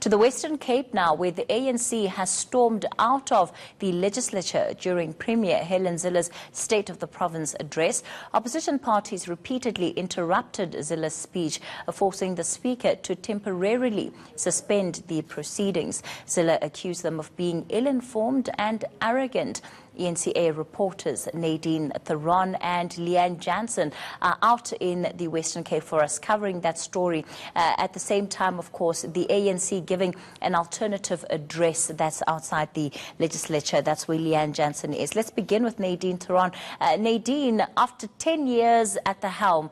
To the Western Cape now, where the ANC has stormed out of the legislature during Premier Helen Zille's State of the Province address. Opposition parties repeatedly interrupted Zille's speech, forcing the Speaker to temporarily suspend the proceedings. Zille accused them of being ill-informed and arrogant. ENCA reporters Nadine Theron and Leanne Jansen are out in the Western Cape for us, covering that story. At the same time, of course, the ANC giving an alternative address that's outside the legislature. That's where Leanne Jansen is. Let's begin with Nadine Theron. Nadine, after 10 years at the helm,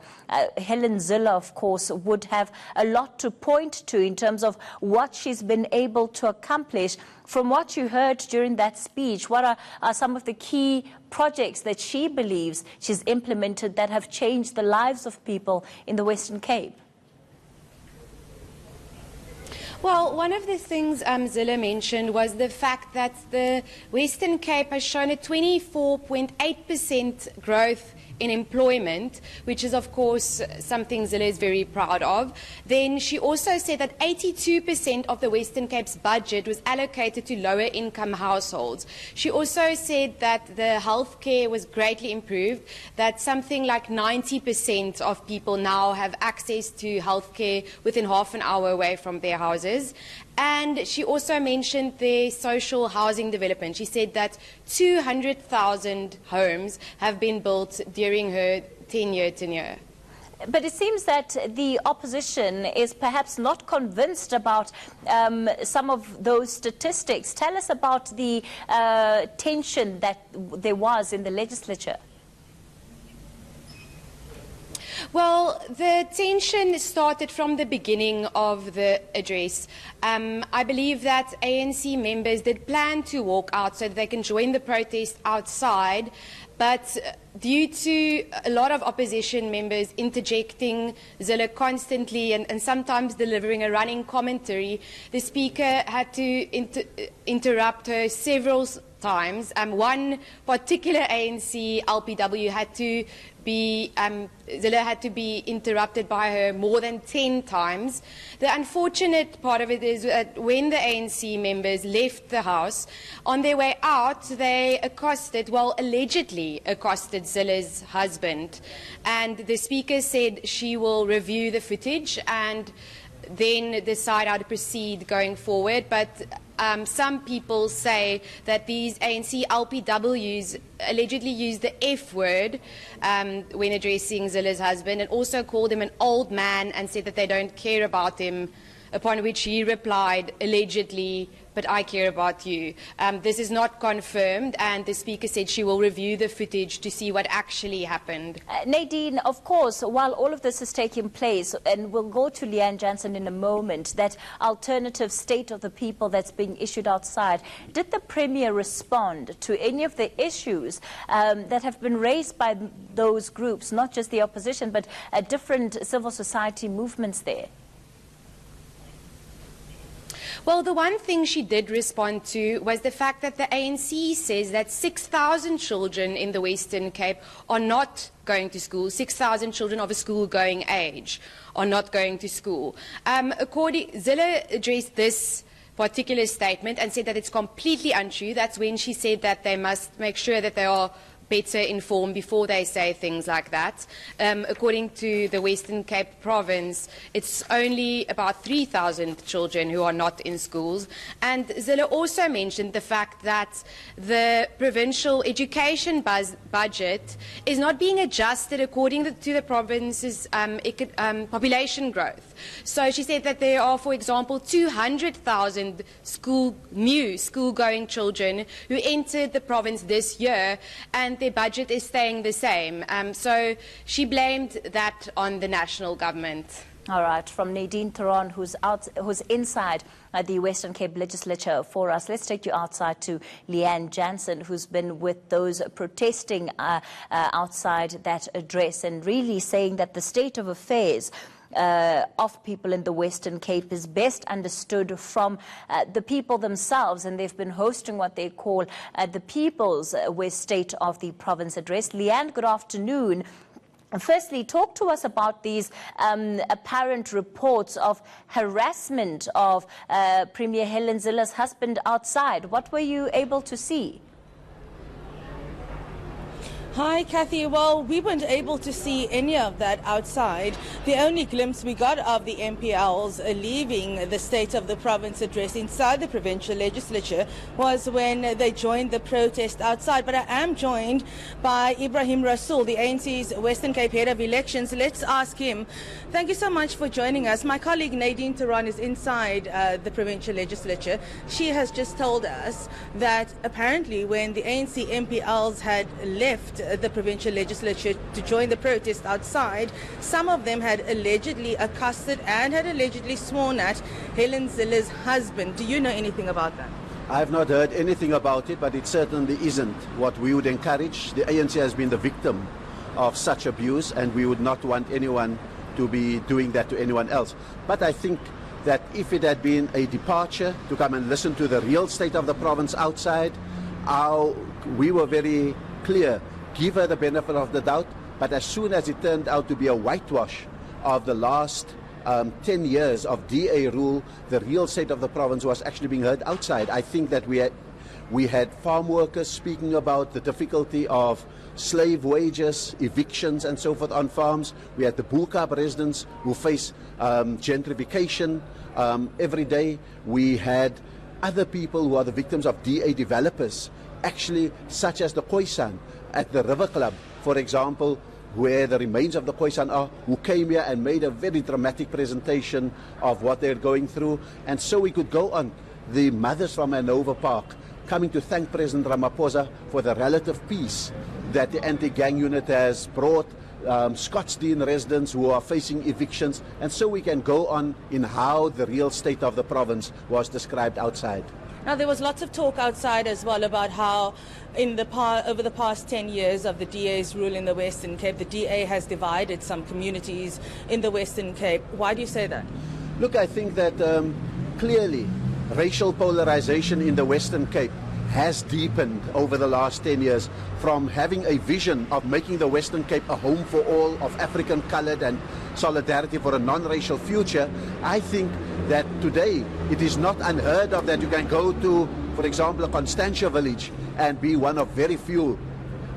Helen Zille, of course, would have a lot to point to in terms of what she's been able to accomplish. From what you heard during that speech, what are some of the key projects that she believes she's implemented that have changed the lives of people in the Western Cape? Well, one of the things Zille mentioned was the fact that the Western Cape has shown a 24.8% growth in employment, which is, of course, something Zille is very proud of. Then she also said that 82% of the Western Cape's budget was allocated to lower-income households. She also said that the healthcare was greatly improved, that something like 90% of people now have access to healthcare within half an hour away from their houses. And she also mentioned the social housing development. She said that 200,000 homes have been built during her 10-year tenure. But it seems that the opposition is perhaps not convinced about some of those statistics. Tell us about the tension that there was in the legislature. Well, the tension started from the beginning of the address. I believe that ANC members did plan to walk out so that they can join the protest outside, but due to a lot of opposition members interjecting Zille constantly and sometimes delivering a running commentary, the Speaker had to interrupt her several times. One particular ANC LPW had to be, Zille had to be interrupted by her more than 10 times. The unfortunate part of it is that when the ANC members left the House, on their way out, they accosted, well, allegedly accosted Zille's husband. And the Speaker said she will review the footage and then decide how to proceed going forward. But some people say that these ANC LPWs allegedly used the F word when addressing Zille's husband, and also called him an old man and said that they don't care about him, upon which he replied, allegedly, but I care about you. This is not confirmed, and the Speaker said she will review the footage to see what actually happened. Nadine, of course, while all of this is taking place, and we'll go to Leanne Jansen in a moment, that alternative state of the people that's being issued outside, did the Premier respond to any of the issues that have been raised by those groups, not just the opposition, but different civil society movements there? Well, the one thing she did respond to was the fact that the ANC says that 6,000 children in the Western Cape are not going to school. 6,000 children of a school-going age are not going to school. Zille addressed this particular statement and said that it's completely untrue. That's when she said that they must make sure that they are better informed before they say things like that. According to the Western Cape province, it's only about 3,000 children who are not in schools. And Zille also mentioned the fact that the provincial education budget is not being adjusted according to the province's population growth. So she said that there are, for example, 200,000 new school-going children who entered the province this year, and their budget is staying the same. So she blamed that on the national government. All right, from Nadine Theron, who's inside the Western Cape legislature for us. Let's take you outside to Leanne Jansen, who's been with those protesting outside that address and really saying that the state of affairs of people in the Western Cape is best understood from the people themselves, and they've been hosting what they call the People's State of the Province address. Leanne, good afternoon. Firstly, talk to us about these apparent reports of harassment of Premier Helen Zille's husband outside. What were you able to see? Hi, Kathy. Well, we weren't able to see any of that outside. The only glimpse we got of the MPLs leaving the State of the Province address inside the provincial legislature was when they joined the protest outside. But I am joined by Ibrahim Rasool, the ANC's Western Cape head of elections. Let's ask him. Thank you so much for joining us. My colleague Nadine Theron is inside the provincial legislature. She has just told us that apparently when the ANC MPLs had left the provincial legislature to join the protest outside, some of them had allegedly accosted and had allegedly sworn at Helen Zille's husband. Do you know anything about that? I have not heard anything about it, but it certainly isn't what we would encourage. The ANC has been the victim of such abuse, and we would not want anyone to be doing that to anyone else. But I think that if it had been a departure to come and listen to the real state of the province outside, we were very clear. Give her the benefit of the doubt, but as soon as it turned out to be a whitewash of the last 10 years of DA rule, the real state of the province was actually being heard outside. I think that we had farm workers speaking about the difficulty of slave wages, evictions and so forth on farms. We had the Bullcap residents who face gentrification every day. We had other people who are the victims of DA developers, actually such as the Khoisan at the River Club, for example, where the remains of the Khoisan are, who came here and made a very dramatic presentation of what they're going through. And so we could go on. The mothers from Hanover Park coming to thank President Ramaphosa for the relative peace that the anti-gang unit has brought, Scottsdene residents who are facing evictions, and so we can go on in how the real state of the province was described outside. Now, there was lots of talk outside as well about how over the past 10 years of the DA's rule in the Western Cape, the DA has divided some communities in the Western Cape. Why do you say that? Look, I think that clearly racial polarization in the Western Cape has deepened over the last 10 years, from having a vision of making the Western Cape a home for all of African colored and solidarity for a non-racial future. I think that today it is not unheard of that you can go to, for example, a Constantia village and be one of very few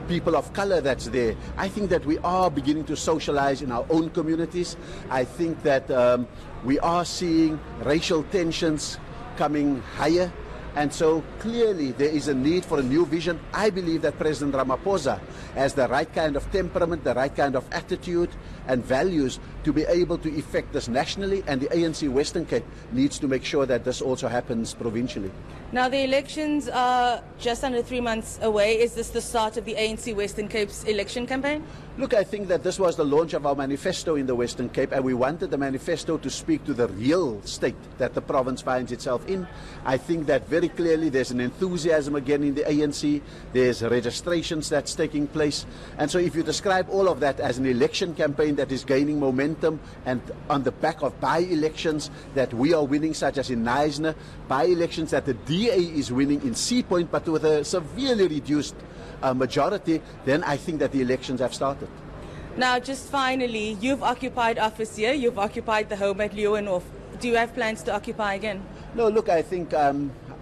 people of color that's there. I think that we are beginning to socialize in our own communities. I think that we are seeing racial tensions coming higher. And so clearly there is a need for a new vision. I believe that President Ramaphosa has the right kind of temperament, the right kind of attitude and values to be able to effect this nationally, and the ANC Western Cape needs to make sure that this also happens provincially. Now, the elections are just under 3 months away. Is this the start of the ANC Western Cape's election campaign? Look, I think that this was the launch of our manifesto in the Western Cape, and we wanted the manifesto to speak to the real state that the province finds itself in. I think that very clearly there's an enthusiasm again in the ANC. There's registrations that's taking place. And so if you describe all of that as an election campaign that is gaining momentum, and on the back of by-elections that we are winning, such as in Neisner, by-elections that the DA is winning in Sea Point, but with a severely reduced majority, then I think that the elections have started. Now, just finally, you've occupied office here, you've occupied the home at Leeuwenhof. Do you have plans to occupy again? No, look, I think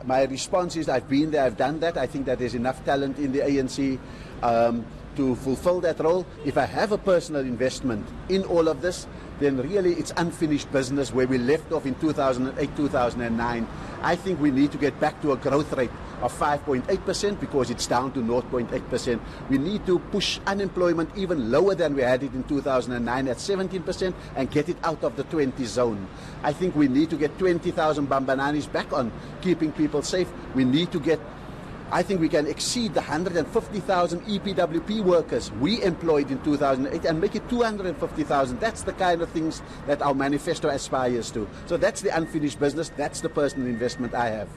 my response is I've been there, I've done that. I think that there's enough talent in the ANC to fulfill that role. If I have a personal investment in all of this, then really it's unfinished business where we left off in 2008, 2009. I think we need to get back to a growth rate of 5.8% because it's down to 0.8%. We need to push unemployment even lower than we had it in 2009 at 17% and get it out of the 20 zone. I think we need to get 20,000 Bambananis back on keeping people safe. We need to get, I think we can exceed the 150,000 EPWP workers we employed in 2008 and make it 250,000. That's the kind of things that our manifesto aspires to. So that's the unfinished business. That's the personal investment I have.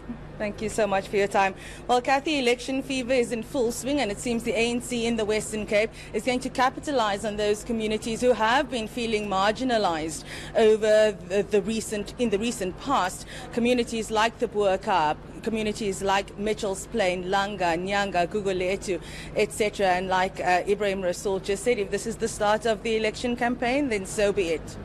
Thank you so much for your time. Well, Kathy, election fever is in full swing, and it seems the ANC in the Western Cape is going to capitalize on those communities who have been feeling marginalized over in the recent past. Communities like the Boer Kaap, communities like Mitchell's Plain, Langa, Nyanga, Guguletu, etc. And like Ibrahim Rasool just said, if this is the start of the election campaign, then so be it.